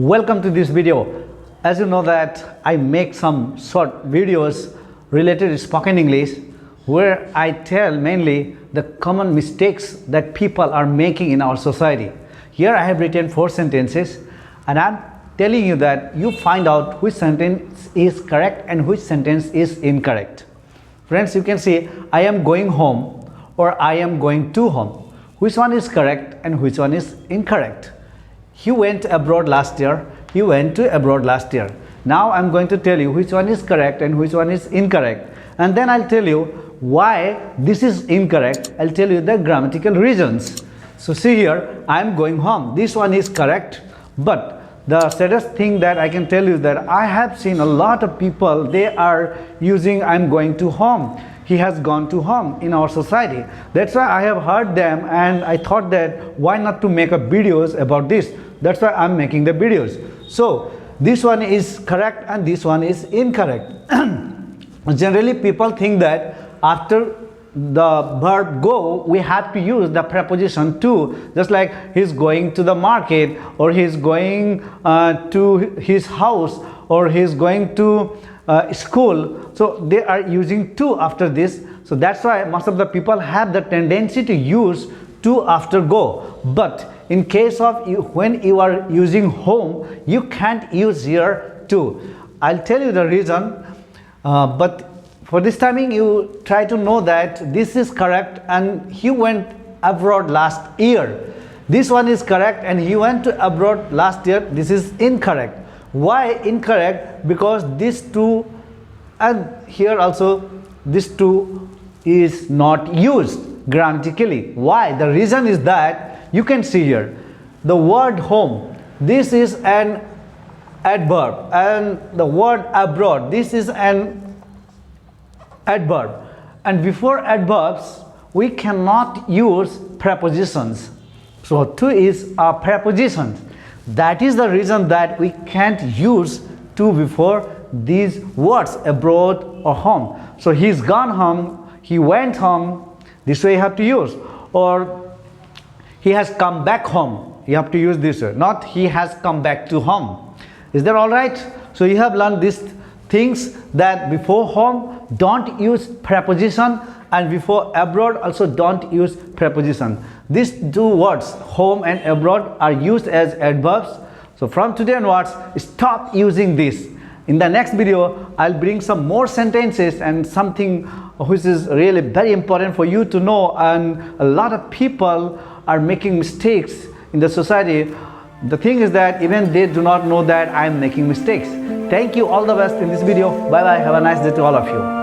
Welcome to this video. As you know that I make some short videos related to spoken English where I tell mainly the common mistakes that people are making in our society. Here I have written 4 sentences and I'm telling you that you find out which sentence is correct and which sentence is incorrect. Friends, you can see I am going home or I am going to home. Which one is correct and which one is incorrect? He went abroad last year. He went to abroad last year. Now I'm going to tell you which one is correct and which one is incorrect. And then I'll tell you why this is incorrect. I'll tell you the grammatical reasons. So see here, I'm going home. This one is correct. But the saddest thing that I can tell you that I have seen a lot of people, they are using I'm going to home. He has gone to home in our society. That's why I have heard them and I thought that why not to make a videos about this. That's why I'm making the videos. So this one is correct and this one is incorrect. Generally people think that after the verb go we have to use the preposition to, just like he's going to the market or he's going to his house or he's going to school. So they are using to after this. So that's why most of the people have the tendency to use to after go. But in case of when you are using home, you can't use here to. I'll tell you the reason, but for this timing you try to know that this is correct and he went abroad last year. This one is correct and he went to abroad last year. This is incorrect. Why incorrect? Because this two and here also this two is not used grammatically. Why? The reason is that you can see here the word home, this is an adverb, and the word abroad, this is an adverb, and before adverbs we cannot use prepositions. So to is a preposition. That is the reason that we can't use to before these words abroad or home. So he's gone home, he went home, this way you have to use, or he has come back home, you have to use this way, not he has come back to home. Is that all right? So you have learned these things that before home don't use preposition and before abroad also don't use preposition. These two words home and abroad are used as adverbs. So from today onwards stop using this. In the next video I'll bring some more sentences and something which is really very important for you to know, and a lot of people are making mistakes in the society. The thing is that even they do not know that I am making mistakes. Thank you, all the best in this video. Bye bye, have a nice day to all of you.